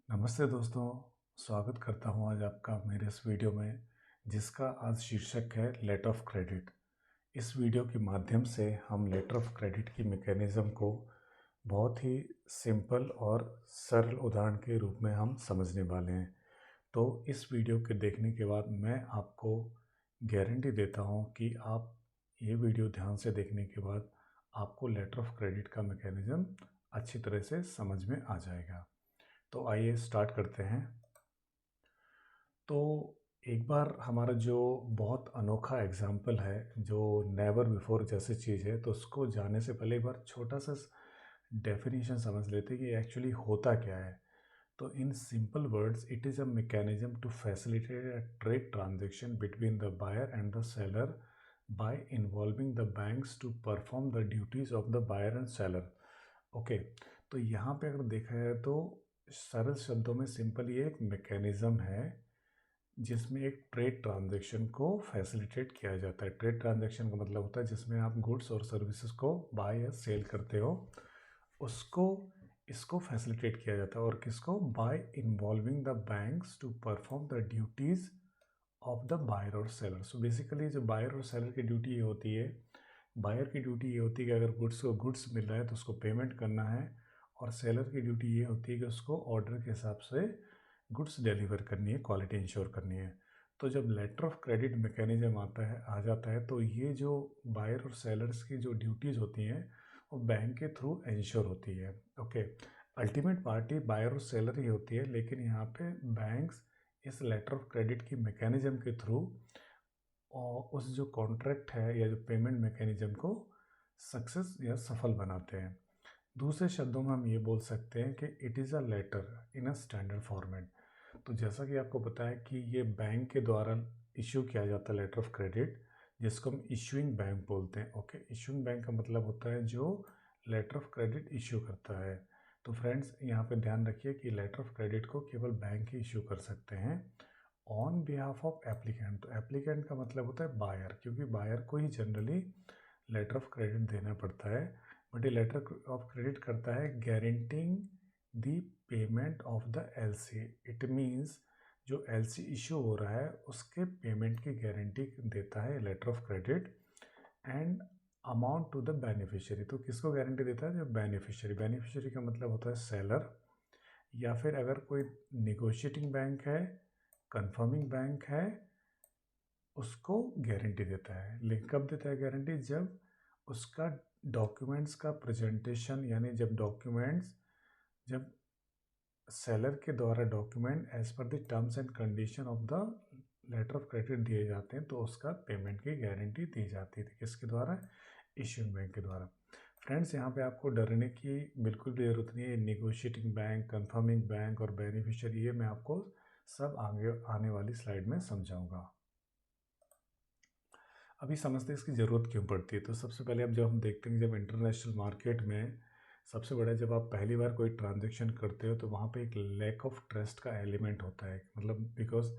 नमस्ते दोस्तों, स्वागत करता हूं आज आपका मेरे इस वीडियो में जिसका आज शीर्षक है लेटर ऑफ क्रेडिट। इस वीडियो के माध्यम से हम लेटर ऑफ क्रेडिट की मैकेनिज़्म को बहुत ही सिंपल और सरल उदाहरण के रूप में हम समझने वाले हैं। तो इस वीडियो के देखने के बाद मैं आपको गारंटी देता हूं कि आप ये वीडियो ध्यान से देखने के बाद आपको लेटर ऑफ क्रेडिट का मैकेनिज़्म अच्छी तरह से समझ में आ जाएगा। तो आइए स्टार्ट करते हैं। तो एक बार हमारा जो बहुत अनोखा एग्जाम्पल है, जो नेवर बिफोर जैसी चीज़ है, तो उसको जानने से पहले एक बार छोटा सा डेफिनेशन समझ लेते हैं कि एक्चुअली होता क्या है। तो in simple words, it is a mechanism to facilitate a trade transaction between the buyer and the seller by involving the banks to perform the duties of the buyer and seller. Okay, तो यहाँ पे अगर देखा जाए तो सरल शब्दों में सिंपल ये एक मैकेनिज्म है जिसमें एक ट्रेड ट्रांजैक्शन को फैसिलिटेट किया जाता है। ट्रेड ट्रांजैक्शन का मतलब होता है जिसमें आप गुड्स और सर्विसेज को बाय या सेल करते हो, उसको इसको फैसिलिटेट किया जाता है। और किसको? By involving the banks to perform the duties of the buyer और सेलर। सो बेसिकली जो बायर और सेलर की ड्यूटी ये होती है, बायर की ड्यूटी ये होती है कि अगर गुड्स को गुड्स मिल रहा है तो उसको पेमेंट करना है, और सेलर की ड्यूटी ये होती है कि उसको ऑर्डर के हिसाब से गुड्स डिलीवर करनी है, क्वालिटी इंश्योर करनी है। तो जब लेटर ऑफ क्रेडिट मैकेनिज्म आ जाता है तो ये जो बायर और सेलर्स की जो ड्यूटीज़ होती हैं वो बैंक के थ्रू इंश्योर होती है। ओके, अल्टीमेट पार्टी बायर और सेलर ही होती है, लेकिन यहाँ पे बैंक्स इस लेटर ऑफ क्रेडिट की मैकेनिज्म के थ्रू और उस जो कॉन्ट्रैक्ट है या जो पेमेंट मैकेनिज्म को सक्सेस या सफल बनाते हैं। दूसरे शब्दों में हम ये बोल सकते हैं कि it is a letter in a standard format. तो जैसा कि आपको पता है कि ये बैंक के द्वारा इश्यू किया जाता है लेटर ऑफ क्रेडिट, जिसको हम इशूइंग बैंक बोलते हैं। ओके, इशूइंग बैंक का मतलब होता है जो लेटर ऑफ क्रेडिट इश्यू करता है। तो फ्रेंड्स, यहाँ पे ध्यान रखिए कि लेटर ऑफ क्रेडिट को केवल बैंक ही इश्यू कर सकते हैं ऑन बिहाफ ऑफ एप्लीकेंट। तो एप्लीकेंट का मतलब होता है बायर, क्योंकि बायर को ही जनरली लेटर ऑफ क्रेडिट देना पड़ता है। बट ये लेटर ऑफ क्रेडिट करता है guaranteeing the payment of the LC. It means जो एलसी इशू हो रहा है उसके पेमेंट की गारंटी देता है letter of credit. And amount to the beneficiary, तो किसको गारंटी देता है? जो बेनिफिशियरी। बेनिफिशियरी का मतलब होता है सेलर, या फिर अगर कोई निगोशिएटिंग बैंक है, कंफर्मिंग बैंक है, उसको गारंटी देता है। लेकिन कब देता है गारंटी? जब उसका डॉक्यूमेंट्स का प्रेजेंटेशन, यानी जब सेलर के द्वारा document as per the terms and condition of the letter of credit दिए जाते हैं, तो उसका पेमेंट की गारंटी दी जाती थी। किसके द्वारा? इश्यूइंग बैंक के द्वारा। फ्रेंड्स, यहाँ पे आपको डरने की बिल्कुल भी ज़रूरत नहीं है। निगोशिएटिंग बैंक, कंफर्मिंग बैंक और बेनिफिशियरी, ये मैं आपको सब आगे आने वाली स्लाइड में समझाऊंगा। अभी समझते हैं इसकी ज़रूरत क्यों पड़ती है। तो सबसे पहले अब जब हम देखते हैं, जब इंटरनेशनल मार्केट में सबसे बड़ा, जब आप पहली बार कोई ट्रांजेक्शन करते हो तो वहाँ पे एक लैक ऑफ ट्रस्ट का एलिमेंट होता है। मतलब बिकॉज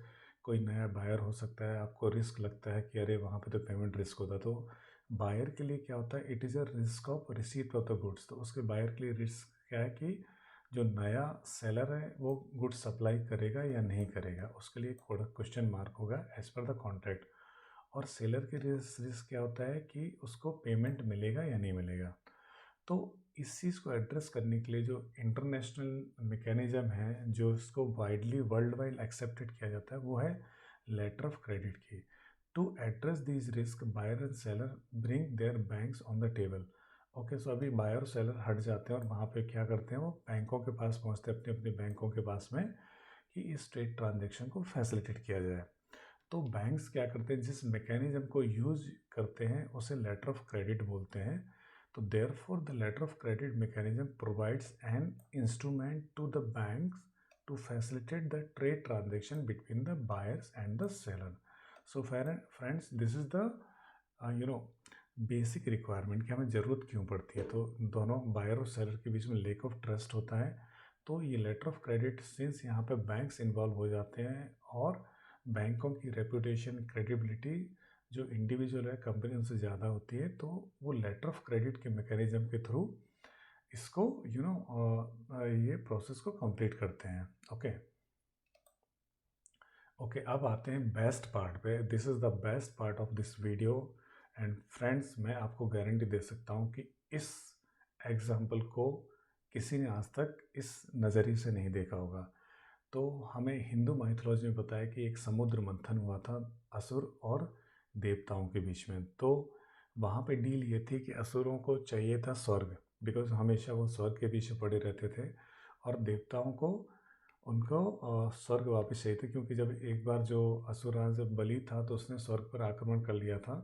कोई नया बायर हो सकता है, आपको रिस्क लगता है कि अरे वहाँ पे तो पेमेंट रिस्क होता है। तो बायर के लिए क्या होता है? It is a risk of receipt of the goods. तो उसके बायर के लिए रिस्क क्या है कि जो नया सेलर है वो गुड्स सप्लाई करेगा या नहीं करेगा, उसके लिए क्वेश्चन मार्क होगा एज पर द कॉन्ट्रैक्ट। और सेलर के रिस्क क्या होता है कि उसको पेमेंट मिलेगा या नहीं मिलेगा। तो इस चीज़ को एड्रेस करने के लिए जो इंटरनेशनल मैकेनिज्म है, जो इसको वाइडली वर्ल्ड वाइड एक्सेप्टेड किया जाता है, वो है लेटर ऑफ क्रेडिट की। To address these risks, buyer and seller bring their banks on the table. Okay, so अभी बायर और सेलर हट जाते हैं और वहाँ पे क्या करते हैं, वो बैंकों के पास पहुँचते हैं, अपने अपने बैंकों के पास में, कि इस ट्रेड ट्रांजेक्शन को फैसिलिटेट किया जाए। तो बैंक्स क्या करते हैं, जिस मैकेनिज्म को यूज करते हैं उसे लेटर ऑफ क्रेडिट बोलते हैं। तो therefore the letter of credit mechanism provides an instrument to the banks to facilitate the trade transaction between the buyers and the seller. So friends, this is the you know basic requirement कि हमें ज़रूरत क्यों पड़ती है। तो दोनों buyer और seller के बीच में लेक ऑफ ट्रस्ट होता है। तो ये लेटर ऑफ क्रेडिट, सिंस यहाँ पे बैंक्स इन्वॉल्व हो जाते हैं और बैंकों की रेपुटेशन, क्रेडिबिलिटी जो इंडिविजुअल है, कंपनी, उनसे ज़्यादा होती है, तो वो लेटर ऑफ क्रेडिट के मैकेनिज्म के थ्रू इसको ये प्रोसेस को कंप्लीट करते हैं। ओके ओके, अब आते हैं बेस्ट पार्ट पे। This is the best part of this video and friends, मैं आपको गारंटी दे सकता हूँ कि इस एग्जाम्पल को किसी ने आज तक इस नज़रिए से नहीं देखा होगा। तो हमें हिंदू माइथोलॉजी में पता है कि एक समुद्र मंथन हुआ था असुर और देवताओं के बीच में। तो वहाँ पे डील ये थी कि असुरों को चाहिए था स्वर्ग, बिकॉज हमेशा वो स्वर्ग के पीछे पड़े रहते थे, और देवताओं को उनको स्वर्ग वापस चाहिए थे, क्योंकि जब एक बार जो असुरराज बलि था तो उसने स्वर्ग पर आक्रमण कर लिया था।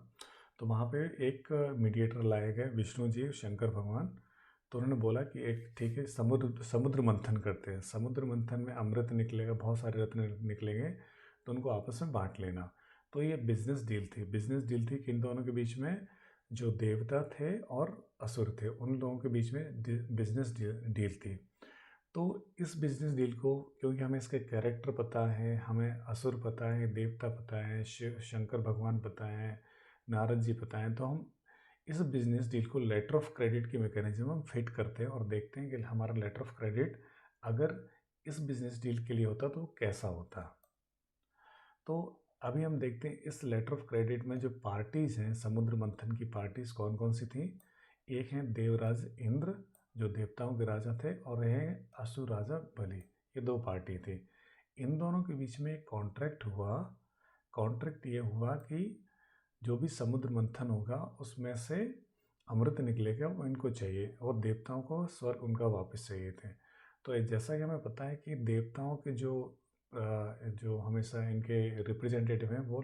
तो वहाँ पे एक मीडिएटर लाए गए, विष्णु जी, शंकर भगवान। तो उन्होंने बोला कि एक ठीक है, समुद्र समुद्र मंथन करते हैं, समुद्र मंथन में अमृत निकलेगा, बहुत सारे रत्न निकलेंगे, तो उनको आपस में बांट लेना। तो ये बिजनेस डील थी कि इन दोनों के बीच में, जो देवता थे और असुर थे, उन लोगों के बीच में बिजनेस डील थी। तो इस बिजनेस डील को, क्योंकि हमें इसके कैरेक्टर पता है, हमें असुर पता है, देवता पता है, शिव शंकर भगवान पता है, नारद जी पता है, तो हम इस बिजनेस डील को लेटर ऑफ क्रेडिट की मैकेनिज्म हम फिट करते हैं और देखते हैं कि हमारा लेटर ऑफ क्रेडिट अगर इस बिजनेस डील के लिए होता तो कैसा होता। तो अभी हम देखते हैं इस लेटर ऑफ क्रेडिट में जो पार्टीज हैं, समुद्र मंथन की पार्टीज कौन कौन सी थी। एक हैं देवराज इंद्र, जो देवताओं के राजा थे, और है असुर राजा बलि। ये दो पार्टी थी। इन दोनों के बीच में एक कॉन्ट्रैक्ट हुआ। कॉन्ट्रैक्ट ये हुआ कि जो भी समुद्र मंथन होगा उसमें से अमृत निकलेगा, वो इनको चाहिए, और देवताओं को स्वर्ग उनका वापस चाहिए थे। तो जैसा कि हमें पता है कि देवताओं के जो हमेशा इनके रिप्रेजेंटेटिव हैं वो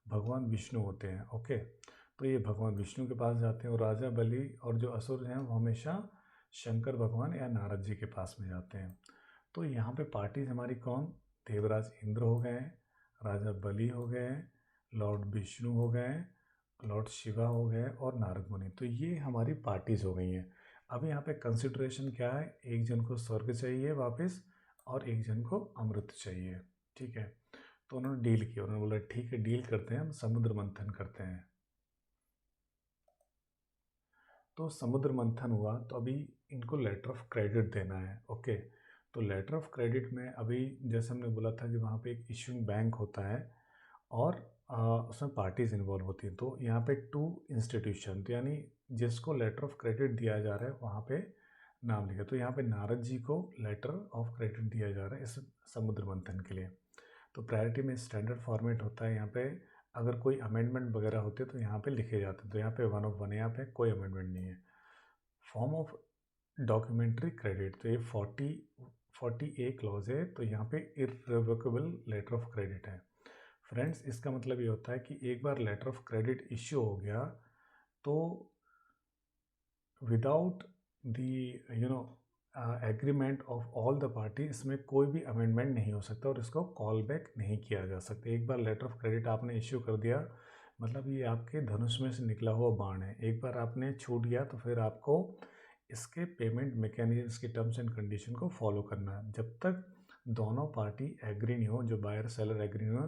भगवान विष्णु होते हैं। ओके, तो ये भगवान विष्णु के पास जाते हैं, और राजा बलि और जो असुर हैं वो हमेशा शंकर भगवान या नारद जी के पास में जाते हैं। तो यहाँ पे पार्टीज हमारी कौन, देवराज इंद्र हो गए, राजा बलि हो गए, लॉर्ड विष्णु हो गए, लॉर्ड शिवा हो गए, और नारद मुनि। तो ये हमारी पार्टीज हो गई हैं। अब यहाँ पे कंसिडरेशन क्या है, एक जन को स्वर्ग चाहिए वापस और एक जन को अमृत चाहिए। ठीक है, तो उन्होंने डील किया, उन्होंने बोला ठीक है डील करते हैं, हम समुद्र मंथन करते हैं। तो समुद्र मंथन हुआ, तो अभी इनको लेटर ऑफ क्रेडिट देना है। ओके, तो लेटर ऑफ क्रेडिट में अभी जैसे हमने बोला था कि वहाँ पे एक इशूइंग बैंक होता है, और उसमें पार्टीज इन्वॉल्व होती हैं। तो यहाँ पे 2 इंस्टीट्यूशन, तो यानी जिसको लेटर ऑफ क्रेडिट दिया जा रहा है वहाँ पे नाम लिखा। तो यहाँ पे नारद जी को लेटर ऑफ क्रेडिट दिया जा रहा है इस समुद्र मंथन के लिए। तो प्रायोरिटी में स्टैंडर्ड फॉर्मेट होता है। यहाँ पे अगर कोई अमेंडमेंट वगैरह होते तो यहाँ पे लिखे जाते हैं। तो यहाँ पे 1 ऑफ 1, यहाँ पे कोई अमेंडमेंट नहीं है। फॉर्म ऑफ डॉक्यूमेंट्री क्रेडिट, तो ये 40A क्लॉज है, तो यहाँ पे इररिवोकेबल लेटर ऑफ क्रेडिट है। फ्रेंड्स, इसका मतलब ये होता है कि एक बार लेटर ऑफ क्रेडिट इश्यू हो गया तो without the agreement of all the party, इसमें कोई भी अमेंडमेंट नहीं हो सकता और इसको कॉल बैक नहीं किया जा सकता। एक बार लेटर ऑफ क्रेडिट आपने इश्यू कर दिया, मतलब ये आपके धनुष में से निकला हुआ बाण है। एक बार आपने छूट गया तो फिर आपको इसके पेमेंट मैकेनिज्म की टर्म्स एंड कंडीशन को फॉलो करना है। जब तक दोनों पार्टी एग्री नहीं हो, जो बायर सेलर एग्री नहीं हो,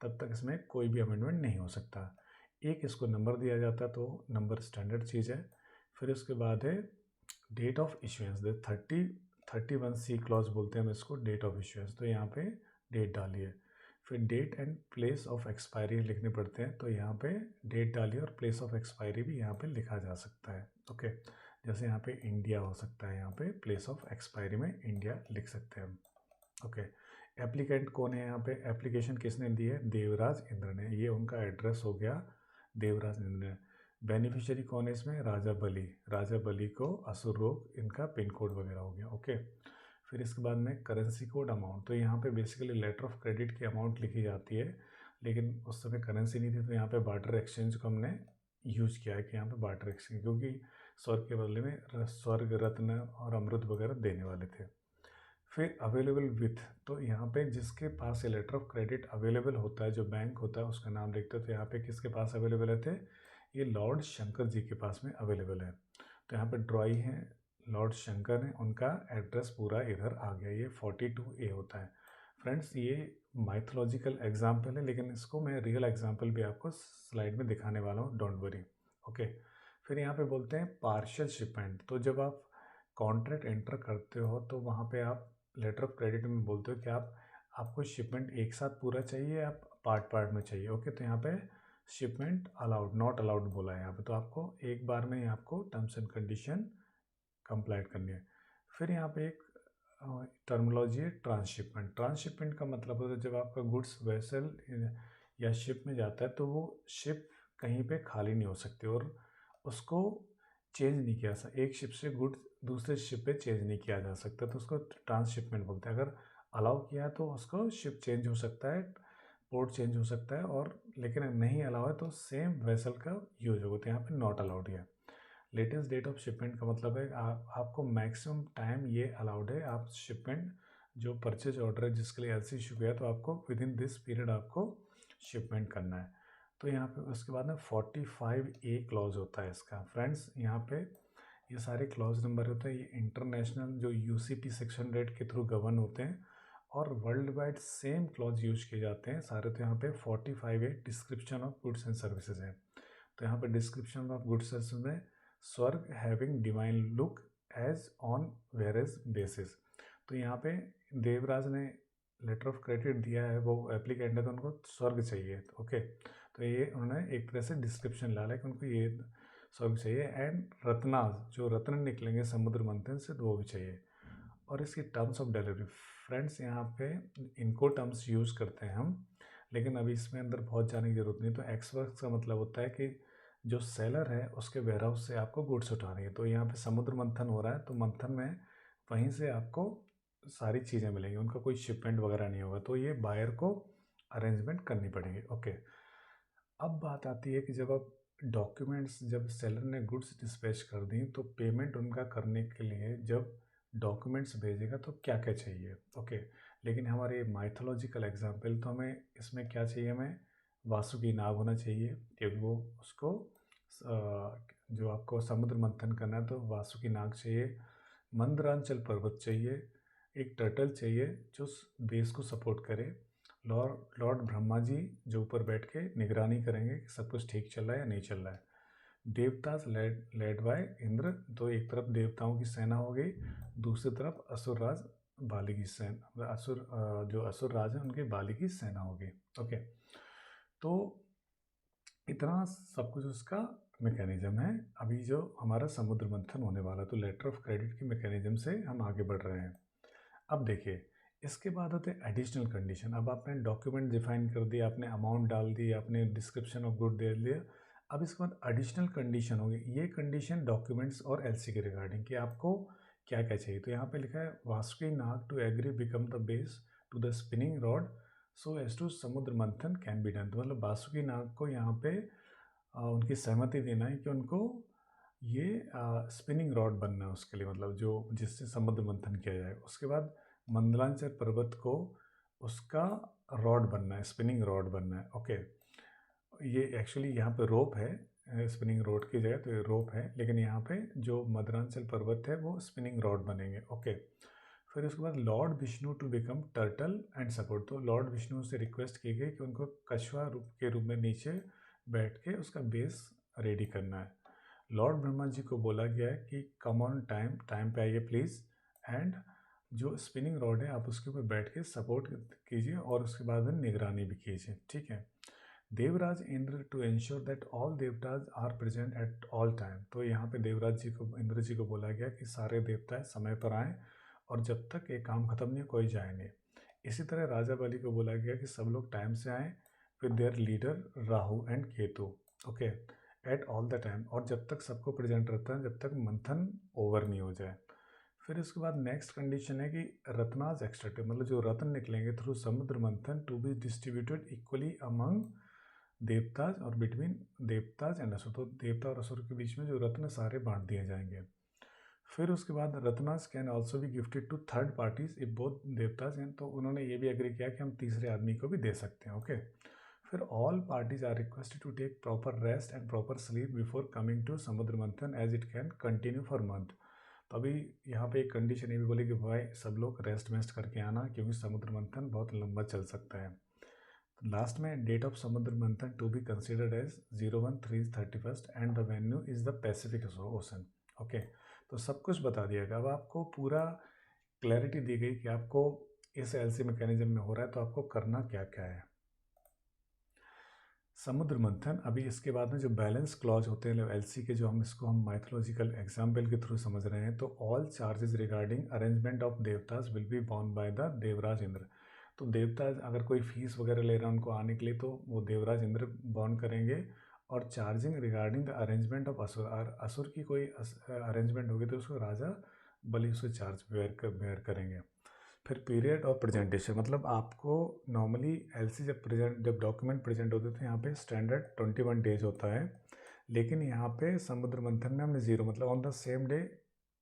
तब तक इसमें कोई भी अमेंडमेंट नहीं हो सकता। एक इसको नंबर दिया जाता है, तो नंबर स्टैंडर्ड चीज़ है। फिर उसके बाद है date of issuance, 31C clause बोलते हैं हम इसको, डेट ऑफ इशुएंस। तो यहाँ पे डेट डालिए। फिर date and place of expiry लिखने पड़ते हैं, तो यहाँ पे डेट डालिए और प्लेस ऑफ एक्सपायरी भी यहाँ पे लिखा जा सकता है। ओके, जैसे यहाँ पे इंडिया हो सकता है, यहाँ पे प्लेस ऑफ एक्सपायरी में इंडिया लिख सकते हैं हम। ओके, एप्लीकेंट कौन है यहाँ पे, एप्लीकेशन किसने दी है, देवराज इंद्र ने। ये उनका एड्रेस हो गया, देवराज इंद्र ने। बेनिफिशियरी कौन है इसमें, राजा बलि। राजा बलि को असुर रोग, इनका पिन कोड वगैरह हो गया। ओके, फिर इसके बाद में करेंसी कोड अमाउंट। तो यहाँ पे बेसिकली लेटर ऑफ क्रेडिट की अमाउंट लिखी जाती है, लेकिन उस समय करेंसी नहीं थी, तो यहाँ पे बार्टर एक्सचेंज को हमने यूज़ किया है कि यहाँ पे बार्टर एक्सचेंज, क्योंकि स्वर्ग के बदले में स्वर्ग रत्न और अमृत वगैरह देने वाले थे। फिर अवेलेबल विथ, तो यहाँ पे जिसके पास ये लेटर ऑफ क्रेडिट अवेलेबल होता है, जो बैंक होता है उसका नाम लिखते हैं। तो यहाँ पे किसके पास अवेलेबल थे, ये लॉर्ड शंकर जी के पास में अवेलेबल है। तो यहाँ पे ड्रॉई हैं, लॉर्ड शंकर हैं, उनका एड्रेस पूरा इधर आ गया। ये 42A होता है। फ्रेंड्स, ये माइथोलॉजिकल एग्जाम्पल है, लेकिन इसको मैं रियल एग्जाम्पल भी आपको स्लाइड में दिखाने वाला हूँ, डोंट वरी। ओके, फिर यहाँ पे बोलते हैं पार्शियल शिपमेंट। तो जब आप कॉन्ट्रैक्ट एंटर करते हो तो वहाँ पे आप लेटर ऑफ क्रेडिट में बोलते हो कि आपको शिपमेंट एक साथ पूरा चाहिए, आप पार्ट पार्ट में चाहिए। ओके, तो यहाँ पे शिपमेंट अलाउड, नॉट अलाउड बोला है यहाँ पे, तो आपको एक बार में ही आपको टर्म्स एंड कंडीशन कंप्लाइट करनी है। फिर यहाँ पे एक टर्मिनोलॉजी है ट्रांसशिपमेंट। ट्रांसशिपमेंट का मतलब होता है जब आपका गुड्स वेसल या शिप में जाता है तो वो शिप कहीं पे खाली नहीं हो सकती और उसको चेंज नहीं किया सकता, एक शिप से गुड्स दूसरे शिप पे चेंज नहीं किया जा सकता, तो उसको ट्रांसशिपमेंट बोलते हैं। अगर अलाउ किया है तो उसको शिप चेंज हो सकता है, पोर्ट चेंज हो सकता है, और लेकिन नहीं अलाउ है तो सेम वेसल का यूज होगा, तो यहाँ पे नॉट अलाउड है। लेटेस्ट डेट ऑफ शिपमेंट का मतलब है आपको मैक्सिमम टाइम ये अलाउड है, आप शिपमेंट जो परचेज ऑर्डर है जिसके लिए एलसी इशू किया तो आपको विद इन दिस पीरियड आपको शिपमेंट करना है। तो यहाँ पे उसके बाद में 45A क्लॉज होता है इसका। फ्रेंड्स यहाँ पे ये सारे क्लॉज नंबर होते हैं, ये इंटरनेशनल जो यूसीपी सेक्शन रेट के थ्रू गवर्न होते हैं और world wide same clause use किए जाते हैं सारे। तो यहाँ पे 45A description of goods and services है। तो यहाँ पे डिस्क्रिप्शन ऑफ गुड्स सर्विसेज में स्वर्ग having divine look as on average basis. तो यहाँ पे देवराज ने लेटर ऑफ क्रेडिट दिया है, वो एप्लीकेंट है तो उनको स्वर्ग चाहिए। ओके, तो ये उन्होंने एक तरह से डिस्क्रिप्शन डाला है कि उनको ये स्वर्ग चाहिए। एंड रत्नाज, जो रत्न निकलेंगे समुद्र मंथन से, तो वो भी चाहिए। और इसकी टर्म्स ऑफ डिलीवरी, फ्रेंड्स यहाँ पे इनको टर्म्स यूज़ करते हैं हम, लेकिन अभी इसमें अंदर बहुत जाने की जरूरत नहीं। तो एक्स वर्क्स का मतलब होता है कि जो सेलर है उसके वेयर हाउस से आपको गुड्स उठानी है। तो यहाँ पे समुद्र मंथन हो रहा है तो मंथन में वहीं से आपको सारी चीज़ें मिलेंगी, उनका कोई शिपमेंट वगैरह नहीं होगा, तो ये बायर को अरेंजमेंट करनी पड़ेगी। ओके, अब बात आती है कि जब आप डॉक्यूमेंट्स, जब सेलर ने गुड्स डिस्पैच कर दी तो पेमेंट उनका करने के लिए जब डॉक्यूमेंट्स भेजेगा तो क्या क्या चाहिए। ओके, लेकिन हमारे माइथोलॉजिकल एग्जाम्पल तो हमें इसमें क्या चाहिए, हमें वासुकी नाग होना चाहिए क्योंकि वो उसको जो आपको समुद्र मंथन करना है तो वासुकी नाग चाहिए। मंदरांचल पर्वत चाहिए, एक टर्टल चाहिए जो बेस को सपोर्ट करे, लॉर्ड ब्रह्मा जी जो ऊपर बैठ के निगरानी करेंगे कि सब कुछ ठीक चल रहा है या नहीं चल रहा है। देवतास लेड बाय इंद्र, तो एक तरफ देवताओं की सेना हो गई, दूसरी तरफ असुरराज बाली की सेना, जो असुर राज है उनके बाली की सेना हो गई। ओके, तो इतना सब कुछ उसका मैकेनिज्म है। अभी जो हमारा समुद्र मंथन होने वाला, तो लेटर ऑफ क्रेडिट की मैकेनिज्म से हम आगे बढ़ रहे हैं। अब देखिए, इसके बाद होते हैं एडिशनल कंडीशन। अब आपने डॉक्यूमेंट डिफाइन कर दिया, आपने अमाउंट डाल दी, आपने डिस्क्रिप्शन ऑफ गुड दे दिया। अब इसके बाद एडिशनल कंडीशन होगी। ये कंडीशन डॉक्यूमेंट्स और एलसी के रिगार्डिंग कि आपको क्या क्या चाहिए। तो यहाँ पे लिखा है Vasuki Nag to agree become the base to the spinning rod so as to Samudra Manthan can be done. तो मतलब वासुकी नाग को यहाँ पे उनकी सहमति देना है कि उनको ये स्पिनिंग रॉड बनना है उसके लिए, मतलब जो जिससे समुद्र मंथन किया जाए। उसके बाद मंदलांचल पर्वत को उसका रॉड बनना है, स्पिनिंग रॉड बनना है। ओके, ये एक्चुअली यहाँ पे रोप है, स्पिनिंग रॉड की जगह तो ये रोप है, लेकिन यहाँ पे जो मदरांचल पर्वत है वो स्पिनिंग रॉड बनेंगे। ओके, फिर उसके बाद Lord Vishnu to become turtle and support. तो लॉर्ड विष्णु से रिक्वेस्ट की गई कि उनको कछुआ रूप के रूप में नीचे बैठ के उसका बेस रेडी करना है। लॉर्ड ब्रह्मा जी को बोला गया है कि कम ऑन टाइम, टाइम पे आइए प्लीज़, एंड जो स्पिनिंग रॉड है आप उसके ऊपर बैठ के सपोर्ट कीजिए और उसके बाद में निगरानी भी कीजिए। ठीक है। Devraj Indra to ensure that all देवताज are present at all time. तो यहाँ पे देवराज जी को, इंद्र जी को बोला गया कि सारे देवता समय पर आएँ और जब तक ये काम खत्म नहीं कोई जाए नहीं। इसी तरह राजा बलि को बोला गया कि सब लोग टाइम से आएँ with their leader Rahu and Ketu. Okay, at all the time, और जब तक सबको प्रेजेंट रहता है जब तक मंथन ओवर नहीं हो जाए। फिर उसके बाद नेक्स्ट कंडीशन है कि रत्नाज एक्सट्रैक्टेड, मतलब जो रत्न निकलेंगे through Samudra Manthan to be distributed equally among देवताज और बिटवीन देवताज एंड असुर। तो देवता और असुर के बीच में जो रत्न सारे बांट दिए जाएंगे। फिर उसके बाद रत्नास can also be gifted to third parties if both देवताज हैं, तो उन्होंने ये भी एग्री किया कि हम तीसरे आदमी को भी दे सकते हैं। ओके, फिर all parties are requested to take proper rest and proper sleep before coming to Samudra Manthan as it can continue for month. तो अभी यहाँ पे एक कंडीशन ये भी बोली कि भाई सब लोग रेस्ट वेस्ट करके आना क्योंकि समुद्र मंथन बहुत लंबा चल सकता है। लास्ट में date of Samudra Manthan to be considered as 01/3/31 and the venue is the Pacific Ocean. Okay, तो सब कुछ बता दिया गया। अब आपको पूरा क्लैरिटी दी गई कि आपको इस एलसी मैकेनिज्म में हो रहा है तो आपको करना क्या क्या है। समुद्र मंथन, अभी इसके बाद में जो बैलेंस क्लॉज होते हैं एलसी के, जो हम माइथोलॉजिकल एग्जाम्पल के थ्रू समझ रहे हैं, तो all charges regarding arrangement of देवतास will be bound by the Devraj Indra. तो देवता अगर कोई फीस वगैरह ले रहा है उनको आने के लिए, तो वो देवराज इंद्र बाउंड करेंगे। और charging regarding the arrangement of असुर, असुर की कोई अरेंजमेंट होगी तो उसको राजा बलि उससे चार्ज बेयर करेंगे। फिर पीरियड और प्रेजेंटेशन, मतलब आपको नॉर्मली एलसी जब डॉक्यूमेंट प्रेजेंट होते थे यहाँ पे स्टैंडर्ड 21 डेज होता है, लेकिन यहाँ पे समुद्र मंथन में हमने 0, मतलब ऑन द सेम डे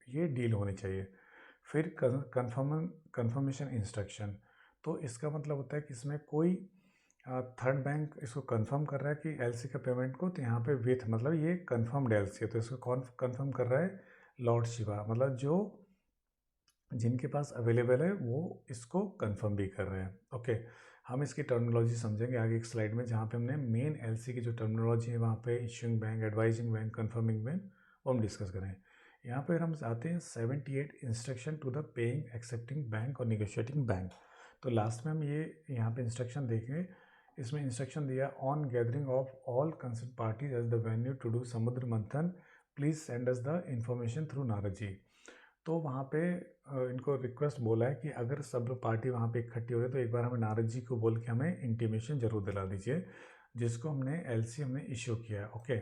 ये डील होनी चाहिए। फिर कन्फर्मेशन इंस्ट्रक्शन, तो इसका मतलब होता है कि इसमें कोई थर्ड बैंक इसको कंफर्म कर रहा है कि एलसी का पेमेंट को, तो यहाँ पे विथ मतलब ये कंफर्म्ड एलसी है, तो इसको कौन कंफर्म कर रहा है? लॉर्ड शिवा, मतलब जो जिनके पास अवेलेबल है वो इसको कंफर्म भी कर रहे हैं। ओके, हम इसकी टर्मिनोलॉजी समझेंगे आगे एक स्लाइड में, जहाँ पे हमने मेन एलसी की जो टर्मिनोलॉजी है वहाँ पे issuing bank, advising bank, confirming bank, वो हम डिस्कस करें। यहाँ पर हम आते हैं 78 instruction to the paying accepting bank और निगोशिएटिंग बैंक। तो लास्ट में हम ये यहाँ पे इंस्ट्रक्शन देखेंगे। इसमें इंस्ट्रक्शन दिया, on gathering of all concern parties as the venue to do Samudra Manthan, please send us the information through Narad ji. तो वहाँ पे इनको रिक्वेस्ट बोला है कि अगर सब लोग पार्टी वहाँ पे इकट्ठी हो रही तो एक बार हमें नारद जी को बोल के हमें इंटीमेशन जरूर दिला दीजिए, जिसको हमने इशू किया है। ओके,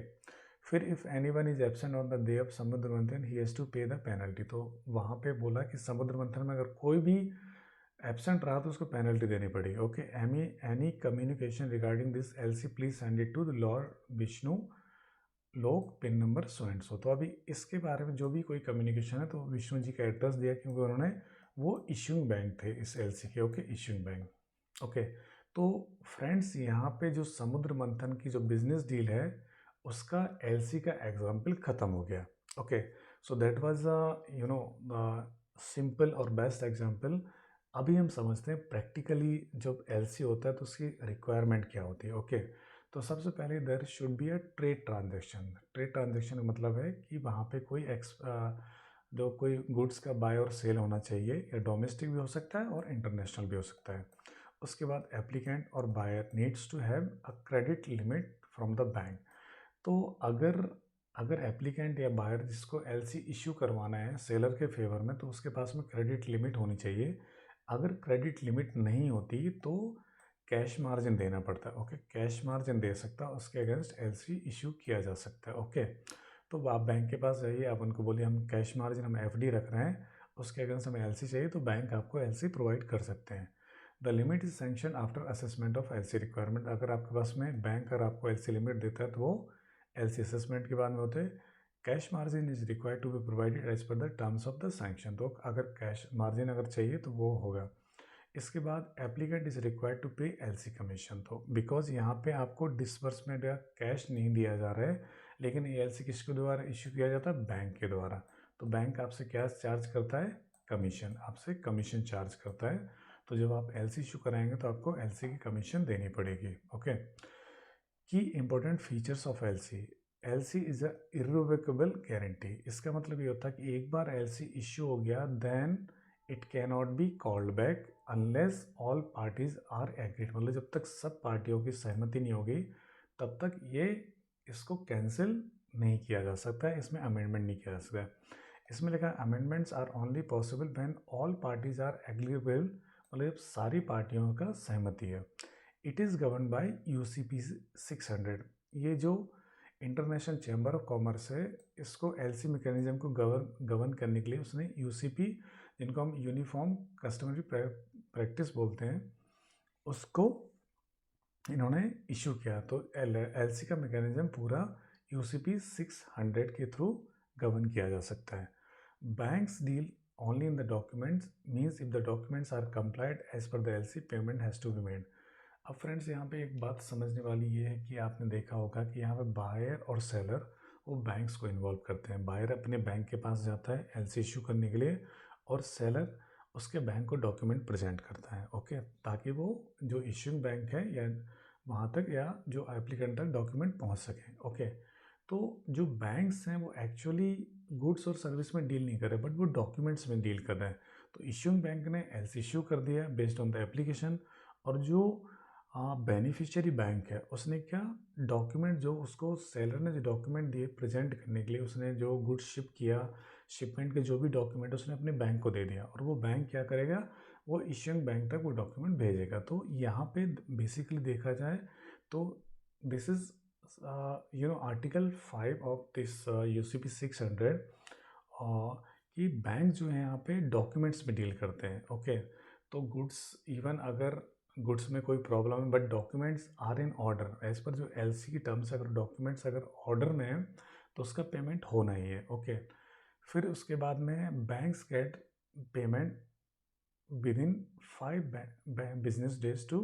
फिर if any one is absent on the day of Samudra मंथन ही हैज़ टू पे द पेनल्टी। तो वहाँ पे बोला कि समुद्र मंथन में अगर कोई भी एबसेंट रहा तो उसको पेनल्टी देनी पड़ेगी। Okay, any communication regarding this LC please send it to the Lord Vishnu लोग pin number so and so. तो अभी इसके बारे में जो भी कोई कम्युनिकेशन है तो विष्णु जी का एड्रेस दिया, क्योंकि उन्होंने वो इश्यूइंग बैंक थे इस एलसी के। Okay, issuing bank. ओके, तो फ्रेंड्स यहाँ पे जो समुद्र मंथन की जो बिजनेस डील है उसका एलसी का एग्जाम्पल ख़त्म हो गया। Okay, so that was you know simple और बेस्ट एग्जाम्पल। अभी हम समझते हैं प्रैक्टिकली जब एलसी होता है तो उसकी रिक्वायरमेंट क्या होती है। ओके, तो सबसे पहले there should be a trade transaction. Trade transaction का मतलब है कि वहाँ पे जो कोई गुड्स का बाय और सेल होना चाहिए, या डोमेस्टिक भी हो सकता है और इंटरनेशनल भी हो सकता है। उसके बाद एप्लीकेंट और buyer needs to have a credit limit from the bank. तो अगर एप्लीकेंट या बायर जिसको एलसी इशू करवाना है सेलर के फेवर में, तो उसके पास में क्रेडिट लिमिट होनी चाहिए। अगर क्रेडिट लिमिट नहीं होती तो कैश मार्जिन देना पड़ता है। ओके, कैश मार्जिन दे सकता है, उसके अगेंस्ट एलसी इशू किया जा सकता है। ओके, तो आप बैंक के पास जाइए, आप उनको बोलिए हम कैश मार्जिन हम एफडी रख रहे हैं, उसके अगेंस्ट हमें एलसी चाहिए, तो बैंक आपको एलसी प्रोवाइड कर सकते हैं। The limit is sanction after assessment of LC requirement. अगर आपके पास में बैंक अगर आपको एलसी लिमिट देता है तो वो एलसी असेसमेंट के बाद में होते हैं। Cash margin is required to be provided as per the terms of the sanction. तो अगर कैश मार्जिन अगर चाहिए तो वो होगा। इसके बाद एप्लीकेंट इज रिक्वायर्ड टू पे एलसी कमीशन। तो बिकॉज यहाँ पे आपको डिसबर्समेंट या कैश नहीं दिया जा रहा है, लेकिन ये एलसी किसके द्वारा इशू किया जाता है? बैंक के द्वारा। तो बैंक आपसे क्या चार्ज करता है? कमीशन, आपसे कमीशन चार्ज करता है। तो जब आप एलसी इशू कराएंगे तो आपको एलसी की कमीशन देनी पड़ेगी। Okay, key important features of LC. LC is a irrevocable guarantee. इसका मतलब ये होता है कि एक बार एलसी इशू हो गया then it can not be called back unless all parties are agreed. मतलब जब तक सब पार्टियों की सहमति नहीं होगी तब तक ये इसको कैंसिल नहीं किया जा सकता है, इसमें अमेंडमेंट नहीं किया जा सकता है। इसमें लिखा amendments are only possible when all parties are agreeable, मतलब जब सारी पार्टियों का सहमति है। It is govern by UCP 600। ये जो इंटरनेशनल चैम्बर ऑफ कॉमर्स है, इसको एलसी मैकेनिज्म को गवर्न करने के लिए उसने UCP, जिनको हम यूनिफॉर्म कस्टमरी प्रैक्टिस बोलते हैं, उसको इन्होंने इशू किया। तो एलसी का मैकेनिज्म पूरा UCP 600 के थ्रू गवर्न किया जा सकता है। Banks deal only in the documents, means if the documents are complied as per the LC, payment has to be made। अब फ्रेंड्स यहाँ पे एक बात समझने वाली ये है कि आपने देखा होगा कि यहाँ पे बायर और सेलर वो बैंक्स को इन्वॉल्व करते हैं। बायर अपने बैंक के पास जाता है एलसी इशू करने के लिए, और सेलर उसके बैंक को डॉक्यूमेंट प्रेजेंट करता है। ओके, ताकि वो जो इशूइंग बैंक है या वहाँ तक या जो एप्लीकेंट तक डॉक्यूमेंट पहुँच सके। ओके, तो जो बैंक्स हैं वो एक्चुअली गुड्स और सर्विस में डील नहीं कर रहे, बट वो डॉक्यूमेंट्स में डील कर रहे हैं। तो इश्यूइंग बैंक ने एलसी इशू कर दिया बेस्ड ऑन द एप्लीकेशन, और जो बेनिफिशियरी बैंक है उसने क्या, डॉक्यूमेंट जो उसको सेलर ने जो डॉक्यूमेंट दिए प्रेजेंट करने के लिए, उसने जो गुड्स शिप किया, शिपमेंट के जो भी डॉक्यूमेंट उसने अपने बैंक को दे दिया, और वो बैंक क्या करेगा, वो इश्यूइंग बैंक तक वो डॉक्यूमेंट भेजेगा। तो यहाँ पे बेसिकली देखा जाए तो this is article 5 of this UCP 600 कि बैंक जो है यहाँ पे डॉक्यूमेंट्स में डील करते हैं। ओके, तो गुड्स, इवन अगर गुड्स में कोई प्रॉब्लम है but documents are in order as per जो एलसी की टर्म्स, अगर डॉक्यूमेंट्स अगर ऑर्डर में है तो उसका पेमेंट होना ही है। ओके, फिर उसके बाद में banks get payment within 5 business days to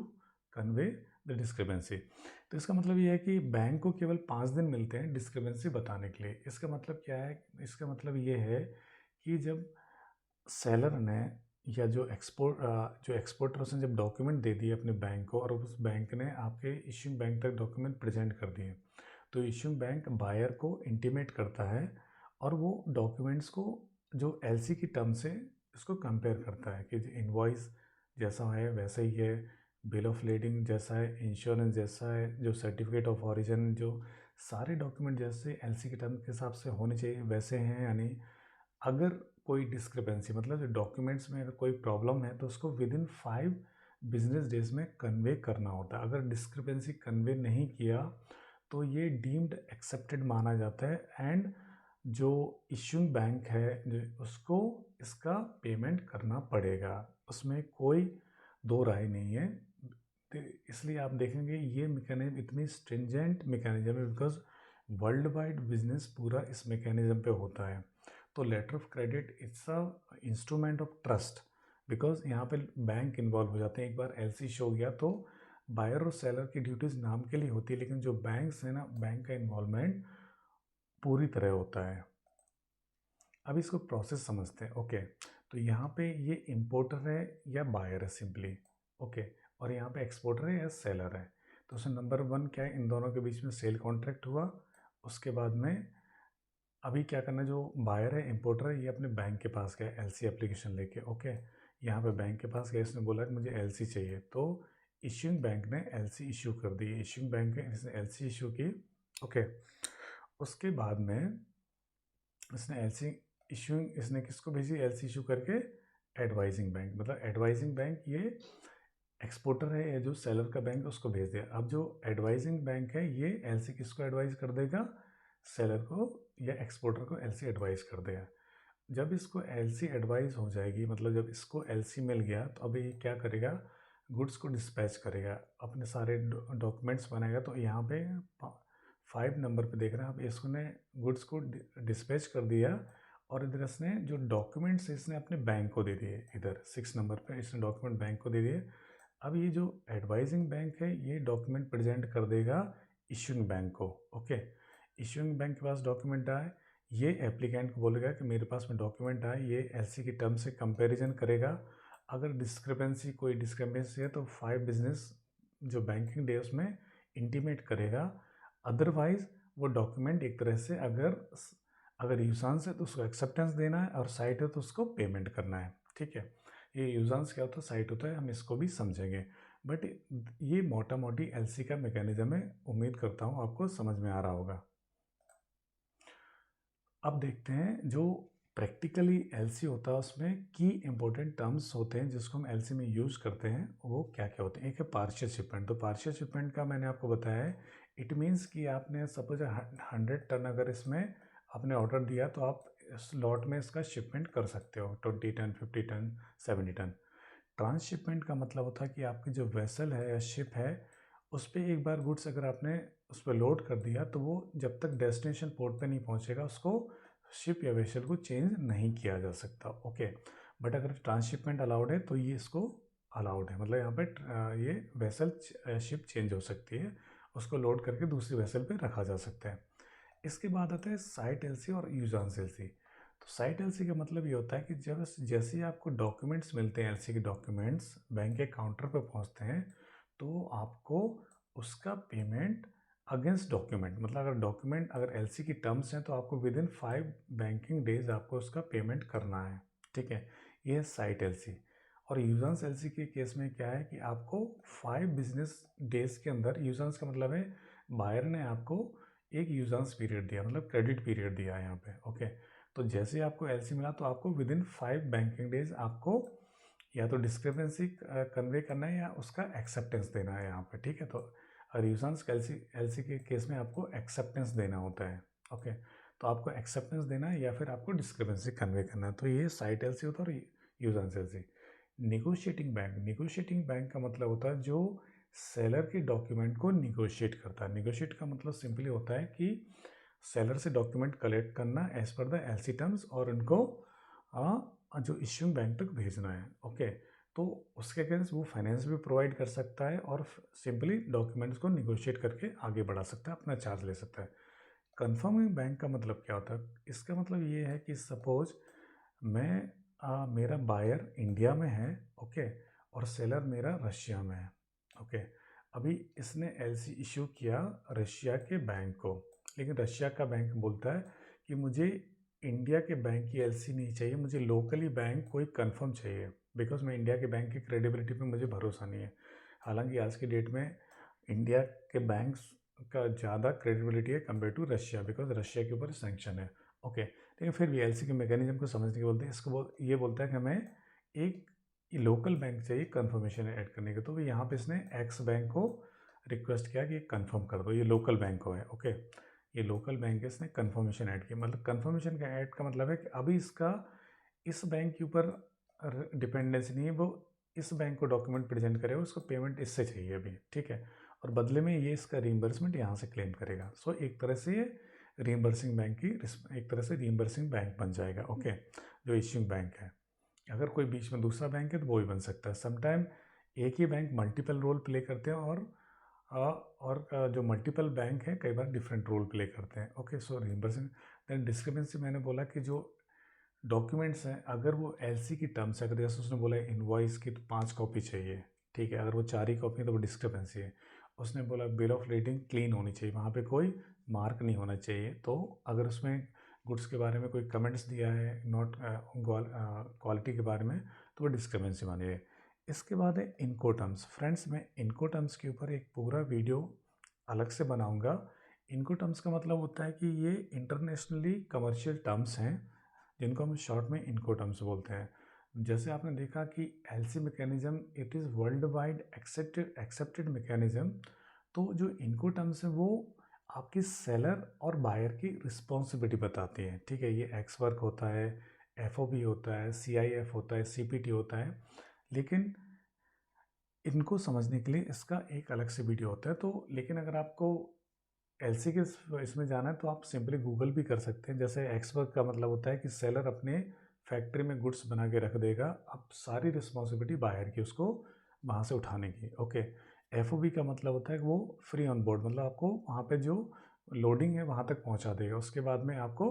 convey the discrepancy. तो इसका मतलब ये है कि बैंक को केवल 5 दिन मिलते हैं डिस्क्रिपेंसी बताने के लिए। इसका मतलब क्या है, इसका मतलब ये है कि जब सेलर ने या जो एक्सपोर्टर उसने जब डॉक्यूमेंट दे दिए अपने बैंक को, और उस बैंक ने आपके इश्यूइंग बैंक तक डॉक्यूमेंट प्रेजेंट कर दिए, तो इश्यूइंग बैंक बायर को इंटीमेट करता है, और वो डॉक्यूमेंट्स को जो एलसी की टर्म से इसको कंपेयर करता है कि इनवॉइस जैसा है वैसा ही है, बिल ऑफ लेडिंग जैसा है, इंश्योरेंस जैसा है, जो सर्टिफिकेट ऑफ ओरिजिन, जो सारे डॉक्यूमेंट जैसे एलसी के टर्म के हिसाब से होने चाहिए वैसे हैं या नहीं। अगर कोई डिस्क्रिपेंसी, मतलब जो डॉक्यूमेंट्स में अगर कोई प्रॉब्लम है तो उसको विद इन 5 बिजनेस डेज में कन्वे करना होता है। अगर डिस्क्रिपेंसी कन्वे नहीं किया तो ये डीम्ड एक्सेप्टेड माना जाता है, एंड जो इश्यूइंग बैंक है उसको इसका पेमेंट करना पड़ेगा, उसमें कोई दो राय नहीं है। तो इसलिए आप देखेंगे ये मैकेनिज्म इतनी स्ट्रिंजेंट मैकेनिज्म है, बिकॉज वर्ल्ड वाइड बिजनेस पूरा इस मैकेनिज्म पे होता है। तो letter of credit it's a instrument of trust, because यहाँ पे बैंक इन्वॉल्व हो जाते हैं। एक बार एलसी शो हो गया तो बायर और सेलर की ड्यूटीज नाम के लिए होती है, लेकिन जो बैंक्स है ना, बैंक का इन्वॉल्वमेंट पूरी तरह होता है। अब इसको प्रोसेस समझते हैं। ओके, तो यहाँ पे ये इम्पोर्टर है या बायर है सिंपली। ओके, और यहाँ पे एक्सपोर्टर है या सेलर है। तो उसमें नंबर 1 क्या है, इन दोनों के बीच में सेल कॉन्ट्रैक्ट हुआ। उसके बाद में अभी क्या करना है, जो बायर है, इम्पोर्टर है, ये अपने बैंक के पास गया एलसी एप्लीकेशन लेके। ओके, यहाँ पे बैंक के पास गया, इसने बोला कि मुझे एलसी चाहिए, तो इश्यूइंग बैंक ने एलसी इशू कर दी। इश्यूइंग बैंक ने इसने एलसी इशू की। ओके, उसके बाद में इसने एलसी इशूइंग, इसने किसको भेजी, एलसी इशू करके एडवाइजिंग बैंक, मतलब एडवाइजिंग बैंक ये एक्सपोर्टर है, या जो सेलर का बैंक उसको भेज दिया। अब जो एडवाइजिंग बैंक है ये एलसी किसको एडवाइज कर देगा, सेलर को या एक्सपोर्टर को एलसी एडवाइस कर देगा। जब इसको एलसी एडवाइस हो जाएगी, मतलब जब इसको एलसी मिल गया, तो अभी ये क्या करेगा, गुड्स को डिस्पैच करेगा, अपने सारे डॉक्यूमेंट्स बनाएगा। तो यहाँ पे 5 नंबर पे देख रहे हैं आप, इसने गुड्स को डिस्पैच कर दिया, और इधर इसने जो डॉक्यूमेंट्स इसने अपने बैंक को दे दिए। इधर 6 नंबर पे इसने डॉक्यूमेंट बैंक को दे दिए। अब ये जो एडवाइजिंग बैंक है ये डॉक्यूमेंट प्रेजेंट कर देगा इश्यूइंग बैंक को। ओके, इश्यूइंग बैंक के पास डॉक्यूमेंट आए, ये एप्लीकेंट को बोलेगा कि मेरे पास में डॉक्यूमेंट आए, ये एलसी की टर्म से कंपैरिजन करेगा। अगर डिस्क्रिपेंसी, कोई डिस्क्रिपेंसी है तो 5 बिजनेस जो बैंकिंग डे उसमें इंटीमेट करेगा। अदरवाइज वो डॉक्यूमेंट एक तरह से अगर यूजांस है तो उसको एक्सेप्टेंस देना है, और साइट है तो उसको पेमेंट करना है। ठीक है, ये यूजांस क्या होता है, साइट होता है, हम इसको भी समझेंगे। बट ये मोटा मोटी एलसी का मैकेनिज्म है, उम्मीद करता हूँ आपको समझ में आ रहा होगा। अब देखते हैं जो प्रैक्टिकली एलसी होता है उसमें की इंपॉर्टेंट टर्म्स होते हैं जिसको हम एलसी में यूज़ करते हैं, वो क्या क्या होते हैं। एक है पार्शियल शिपमेंट। तो पार्शियल शिपमेंट का मैंने आपको बताया है, इट मीन्स कि आपने सपोज 100 टन अगर इसमें आपने ऑर्डर दिया तो आप स्लॉट में इसका शिपमेंट कर सकते हो, 20 टन, 50 टन, 70 टन। ट्रांसशिपमेंट का मतलब होता है कि आपकी जो वेसल है या शिप है उस पर एक बार गुड्स अगर आपने उस पर लोड कर दिया तो वो जब तक डेस्टिनेशन पोर्ट पे नहीं पहुंचेगा उसको शिप या वेसल को चेंज नहीं किया जा सकता। ओके, बट अगर ट्रांसशिपमेंट अलाउड है तो ये इसको अलाउड है, मतलब यहाँ पे ये वेसल शिप चेंज हो सकती है, उसको लोड करके दूसरी वेसल पे रखा जा सकता है। इसके बाद आता है साइट एलसी और यूजांस एलसी। तो साइट एलसी का मतलब ये होता है कि जब जैसे ही आपको डॉक्यूमेंट्स मिलते हैं, एलसी के डॉक्यूमेंट्स बैंक के काउंटर पे पहुंचते हैं, तो आपको उसका पेमेंट अगेंस्ट डॉक्यूमेंट, मतलब अगर डॉक्यूमेंट अगर एलसी की टर्म्स हैं तो आपको विद इन 5 बैंकिंग डेज आपको उसका पेमेंट करना है, ठीक है। ये है साइट एलसी। और यूजेंस एलसी के केस में क्या है कि आपको 5 बिजनेस डेज के अंदर, यूजेंस का मतलब है बायर ने आपको एक यूजेंस पीरियड दिया, मतलब क्रेडिट पीरियड दिया है यहाँ पे, ओके। तो जैसे ही आपको एलसी मिला तो आपको विद इन 5 बैंकिंग डेज आपको या तो डिस्क्रिपेंसी कन्वे करना है या उसका एक्सेप्टेंस देना है यहाँ पे, ठीक है। तो यूजेंस एलसी के केस में आपको एक्सेप्टेंस देना होता है, ओके। तो आपको एक्सेप्टेंस देना है या फिर आपको डिस्क्रिपेंसी कन्वे करना है, तो ये साइट एलसी होता है और यूजेंस एलसी। निगोशिएटिंग बैंक का मतलब होता है जो सेलर के डॉक्यूमेंट को निगोशिएट करता है। निगोशिएट का मतलब सिंपली होता है कि सेलर से डॉक्यूमेंट कलेक्ट करना as per the LC terms और उनको जो इश्यूइंग बैंक तक भेजना है, ओके। तो उसके अगेंस्ट वो फाइनेंस भी प्रोवाइड कर सकता है और सिंपली डॉक्यूमेंट्स को निगोशिएट करके आगे बढ़ा सकता है, अपना चार्ज ले सकता है। कन्फर्मिंग बैंक का मतलब क्या होता है? इसका मतलब ये है कि सपोज मेरा बायर इंडिया में है, ओके, और सेलर मेरा रशिया में है, ओके। अभी इसने एलसी इशू किया रशिया के बैंक को, लेकिन रशिया का बैंक बोलता है कि मुझे इंडिया के बैंक की एलसी नहीं चाहिए, मुझे लोकली बैंक कोई कंफर्म चाहिए, बिकॉज मैं इंडिया के बैंक की क्रेडिबिलिटी पे मुझे भरोसा नहीं है। हालांकि आज की डेट में इंडिया के बैंक्स का ज़्यादा क्रेडिबिलिटी है compare to Russia, because Russia के ऊपर सैंक्शन है, ओके। लेकिन फिर भी एलसी के मैकेनिज्म को समझने के बोलते हैं, इसको ये बोलता है कि हमें एक लोकल बैंक चाहिए कंफर्मेशन ऐड करने के। तो यहाँ पे इसने एक्स बैंक को रिक्वेस्ट किया कि कंफर्म कर दो, ये लोकल बैंक को है, ओके। ये लोकल बैंक है, इसने कंफर्मेशन ऐड किया। मतलब कंफर्मेशन का ऐड का मतलब है कि अभी इसका इस बैंक के ऊपर डिपेंडेंसी नहीं है, वो इस बैंक को डॉक्यूमेंट प्रेजेंट करेगा, उसको पेमेंट इससे चाहिए अभी, ठीक है। और बदले में ये इसका रीइंबर्समेंट यहाँ से क्लेम करेगा। सो एक तरह से ये रीइंबर्सिंग बैंक की एक तरह से रीइंबर्सिंग बैंक बन जाएगा, ओके, जो इश्यूइंग बैंक है। अगर कोई बीच में दूसरा बैंक है तो वो भी बन सकता है। समटाइम एक ही बैंक मल्टीपल रोल प्ले करते हैं और जो मल्टीपल बैंक है कई बार डिफरेंट रोल प्ले करते हैं, ओके। सो रीइंबर्सिंग। देन डिस्क्रिपेंसी, मैंने बोला कि जो डॉक्यूमेंट्स हैं अगर वो एलसी की टर्म्स है, अगर जैसे उसने बोला इनवॉइस की तो 5 कॉपी चाहिए, ठीक है, अगर वो 4 ही कॉपी है तो वो डिस्क्रिपेंसी है। उसने बोला बिल ऑफ लेडिंग क्लीन होनी चाहिए, वहाँ पे कोई मार्क नहीं होना चाहिए, तो अगर उसमें गुड्स के बारे में कोई कमेंट्स दिया है नॉट क्वालिटी के बारे में तो वो डिस्क्रिपेंसी मानी है। इसके बाद है इनको टर्म्स। फ्रेंड्स, मैं इनको टर्म्स के ऊपर एक पूरा वीडियो अलग से बनाऊंगा। इनको टर्म्स का मतलब होता है कि ये इंटरनेशनली कमर्शियल टर्म्स हैं जिनको हम शॉर्ट में इनको टर्म्स बोलते हैं। जैसे आपने देखा कि LC mechanism it is world wide accepted mechanism, तो जो इनको टर्म्स है वो आपकी सेलर और बायर की रिस्पॉन्सिबिलिटी बताती है, ठीक है। ये एक्स वर्क होता है, एफओबी होता है, सीआईएफ होता है, सीपीटी होता है, लेकिन इनको समझने के लिए इसका एक अलग से वीडियो होता है। तो लेकिन अगर आपको एलसी के इसमें जाना है तो आप सिंपली गूगल भी कर सकते हैं। जैसे एक्सवर्क का मतलब होता है कि सेलर अपने फैक्ट्री में गुड्स बना के रख देगा, अब सारी रिस्पॉन्सिबिलिटी बाहर की उसको वहाँ से उठाने की, ओके। एफओबी का मतलब होता है कि वो फ्री ऑन बोर्ड, मतलब आपको वहाँ पे जो लोडिंग है वहाँ तक पहुँचा देगा, उसके बाद में आपको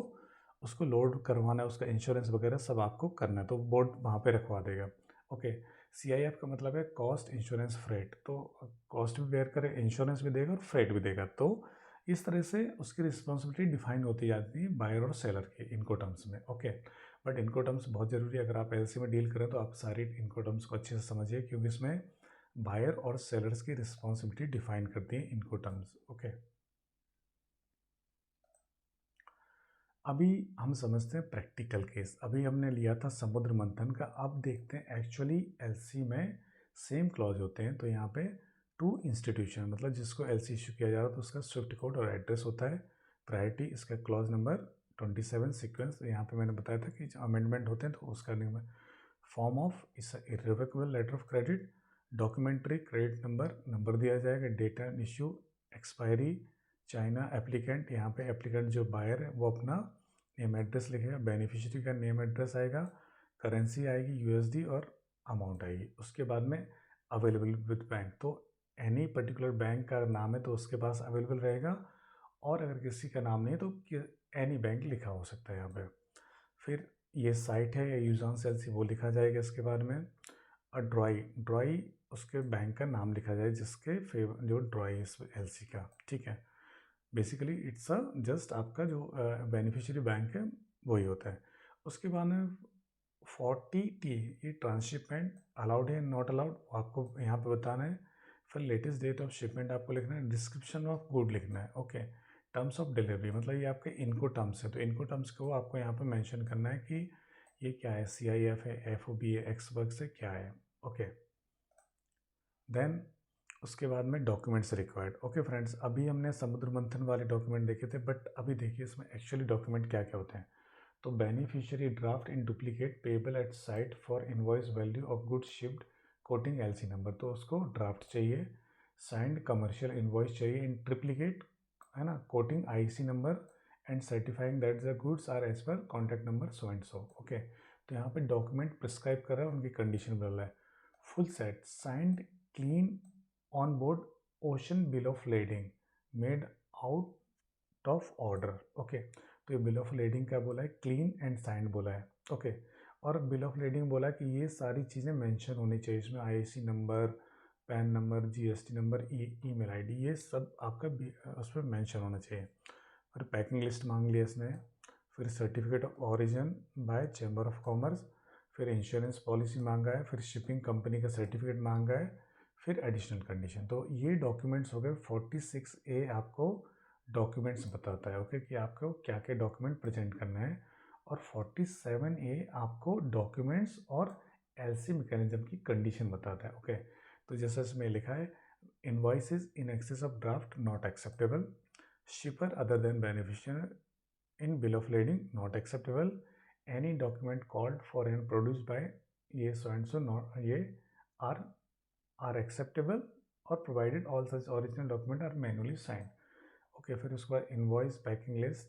उसको लोड करवाना है, उसका इंश्योरेंस वगैरह सब आपको करना है, तो बोर्ड वहाँ पे रखवा देगा, ओके। सीआईएफ का मतलब है कॉस्ट इंश्योरेंस फ्रेट, तो कॉस्ट भी बेयर करे, इंश्योरेंस भी देगा और फ्रेट भी देगा। तो इस तरह से उसकी रिस्पॉन्सिबिलिटी डिफाइन होती जाती है बायर और सेलर के इनको टर्म्स में, ओके। बट इनको टर्म्स बहुत ज़रूरी है, अगर आप एलसी में डील करें तो आप सारी इनको टर्म्स को अच्छे से समझिए, क्योंकि इसमें बायर और सेलर्स की रिस्पॉन्सिबिलिटी डिफाइन करती है इनको टर्म्स, ओके। अभी हम समझते हैं प्रैक्टिकल केस। अभी हमने लिया था समुद्र मंथन का, अब देखते हैं एक्चुअली एलसी में सेम क्लॉज होते हैं। तो यहाँ पे टू इंस्टीट्यूशन, मतलब जिसको एलसी इशू किया जा रहा है तो उसका स्विफ्ट कोड और एड्रेस होता है, प्रायोरिटी इसका क्लॉज नंबर 27 सीक्वेंस। यहाँ पे मैंने बताया था कि अमेंडमेंट होते हैं तो उसका नंबर, फॉर्म ऑफ इस irrevocable letter of credit, documentary credit number दिया जाएगा, date and issue, expiry, China, applicant, यहाँ पे एप्लीकेंट जो बायर है वो अपना नेम एड्रेस लिखेगा, बेनिफिशियरी का नेम एड्रेस आएगा, करेंसी आएगी यूएसडी और अमाउंट आएगी। उसके बाद में अवेलेबल विद बैंक, तो एनी पर्टिकुलर बैंक का नाम है तो उसके पास अवेलेबल रहेगा, और अगर किसी का नाम नहीं है तो एनी बैंक लिखा हो सकता है यहाँ पे। फिर ये साइट है या यूजॉन्स एलसी वो लिखा जाएगा इसके बारे में, और ड्रॉई उसके बैंक का नाम लिखा जाए जिसके फेवर जो ड्रॉई इस एलसी का, ठीक है। बेसिकली इट्स अ जस्ट आपका जो बेनिफिशियरी बैंक है वही होता है। उसके बाद में 40T ये ट्रांसशिपमेंट अलाउड है नॉट अलाउड आपको यहाँ पे बताना है। फिर लेटेस्ट डेट ऑफ शिपमेंट आपको लिखना है, डिस्क्रिप्शन ऑफ गुड लिखना है। ओके, टर्म्स ऑफ डिलीवरी मतलब ये आपके इनको टर्म्स है, तो इनको टर्म्स को आपको यहाँ पे मेंशन करना है कि ये क्या है, CIF है, FOB है, एक्स वर्क से क्या है। ओके, देन उसके बाद में डॉक्यूमेंट्स रिक्वायर्ड। ओके फ्रेंड्स, अभी हमने समुद्र मंथन वाले डॉक्यूमेंट देखे थे, बट अभी देखिए इसमें एक्चुअली डॉक्यूमेंट क्या क्या होते हैं। तो beneficiary draft in duplicate payable eight site for invoice value of goods shipped coating LC number, तो उसको ड्राफ्ट चाहिए। साइंड कमर्शियल इनवॉइस चाहिए इन ट्रिप्लीकेट, है ना, quoting IC number and certifying that the goods are as per contact number so and so. Okay, तो यहाँ पे document prescribe कर रहा है, उनकी कंडीशन बदल रहा है। Full set signed clean on board ocean bill of lending made out of order. Okay, तो ये बिल ऑफ लेडिंग क्या बोला है, क्लीन एंड साइंड बोला है। ओके, और बिल ऑफ लेडिंग बोला कि ये सारी चीज़ें मेंशन होनी चाहिए इसमें, IC number, pan number, GST number, email ID, ये सब आपका उस पर मेंशन होना चाहिए। और पैकिंग लिस्ट मांग लिया इसने, फिर certificate of origin by chamber of commerce, फिर इंश्योरेंस पॉलिसी मांगा है, फिर शिपिंग कंपनी का सर्टिफिकेट मांगा है, फिर एडिशनल कंडीशन। तो ये डॉक्यूमेंट्स हो गए। 46A आपको डॉक्यूमेंट्स बताता है, ओके, कि आपको क्या क्या डॉक्यूमेंट प्रेजेंट करना है। और 47A आपको डॉक्यूमेंट्स और LC मैकेनिज्म की कंडीशन बताता है। ओके, तो जैसा इसमें लिखा है, invoices in excess of draft not acceptable, shipper other than beneficiary in bill of lading not acceptable, any document called for and produce by ये सो एंड सो नॉट ये आर एक्सेप्टेबल, और provided all such original document are manually signed. Okay, फिर उसके बाद invoice, packing list,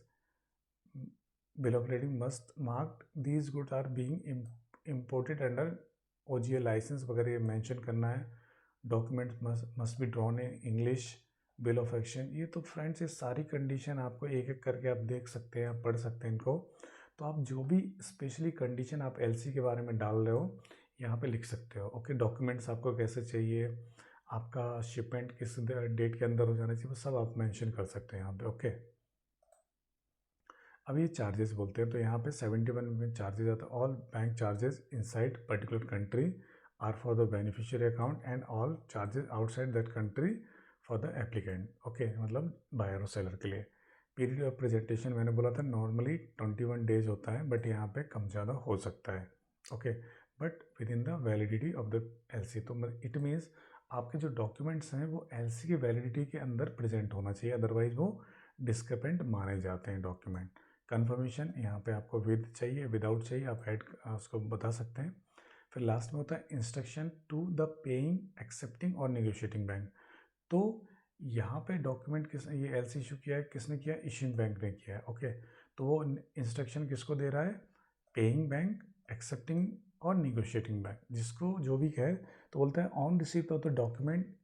bill of lading must marked these goods are being imported under OGL licence वगैरह ये mention करना है। Document must be drawn in English, bill of action. ये तो friends ये सारी कंडीशन आपको एक एक करके आप देख सकते हैं, आप पढ़ सकते हैं इनको। तो आप जो भी स्पेशली कंडीशन आप LC के बारे में डाल रहे हो यहाँ पे लिख सकते हो। ओके, डॉक्यूमेंट्स आपको कैसे चाहिए, आपका शिपमेंट किस डेट के अंदर हो जाना चाहिए, वो सब आप मेंशन कर सकते हैं यहाँ पे। ओके, अब ये चार्जेस बोलते हैं, तो यहाँ पे 71 में चार्जेस आता है। All bank charges inside particular country are for the beneficiary account and all charges outside that country for the applicant. Okay, मतलब बायर और सेलर के लिए। पीरियड ऑफ प्रेजेंटेशन मैंने बोला था नॉर्मली 21 डेज होता है, बट यहाँ पे कम ज़्यादा हो सकता है। Okay, but with in the validity of the LC, तो इट मीन्स आपके जो डॉक्यूमेंट्स हैं वो LC की वैलिडिटी के अंदर प्रेजेंट होना चाहिए, अदरवाइज वो डिस्क्रिपेंट माने जाते हैं डॉक्यूमेंट। कंफर्मेशन यहाँ पे आपको विद चाहिए, विदाउट चाहिए, आप ऐड उसको बता सकते हैं। फिर लास्ट में होता है instruction to the paying, accepting और नेगोशिएटिंग बैंक। तो यहाँ पे डॉक्यूमेंट ये LC इशू किया है, किसने किया, इशूइंग बैंक ने किया है। ओके, तो वो इंस्ट्रक्शन किसको दे रहा है, पेइंग बैंक, एक्सेप्टिंग और नेगोशिएटिंग बैंक, जिसको जो भी कहे तो बोलता है on receipt of the document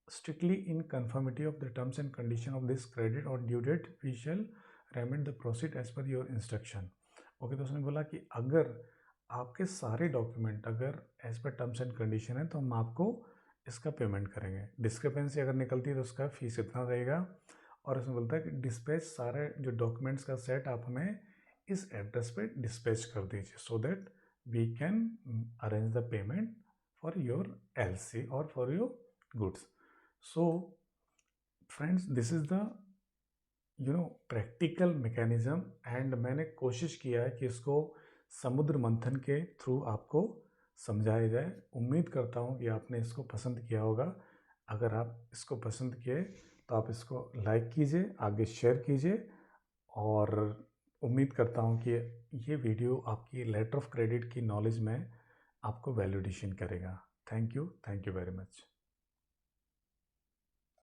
strictly in conformity of the terms and condition of this credit और due date we shall remit the proceed as per your instruction. Okay, तो उसने बोला कि अगर आपके सारे डॉक्यूमेंट अगर as per terms and condition है तो हम आपको इसका पेमेंट करेंगे। डिस्क्रिपेंसी अगर निकलती है तो उसका फीस इतना रहेगा। और उसमें बोलता है कि डिस्पैच सारे जो डॉक्यूमेंट्स का सेट आप हमें इस एड्रेस पे डिस्पैच कर दीजिए so that we can arrange the payment for your LC और for your goods. So friends, this is the practical mechanism, and मैंने कोशिश किया है कि इसको समुद्र मंथन के थ्रू आपको समझाया जाए। उम्मीद करता हूँ कि आपने इसको पसंद किया होगा। अगर आप इसको पसंद किए तो आप इसको लाइक कीजिए, आगे शेयर कीजिए, और उम्मीद करता हूँ कि ये वीडियो आपकी लेटर ऑफ क्रेडिट की नॉलेज में आपको वैल्यू एडिशन करेगा। Thank you very much.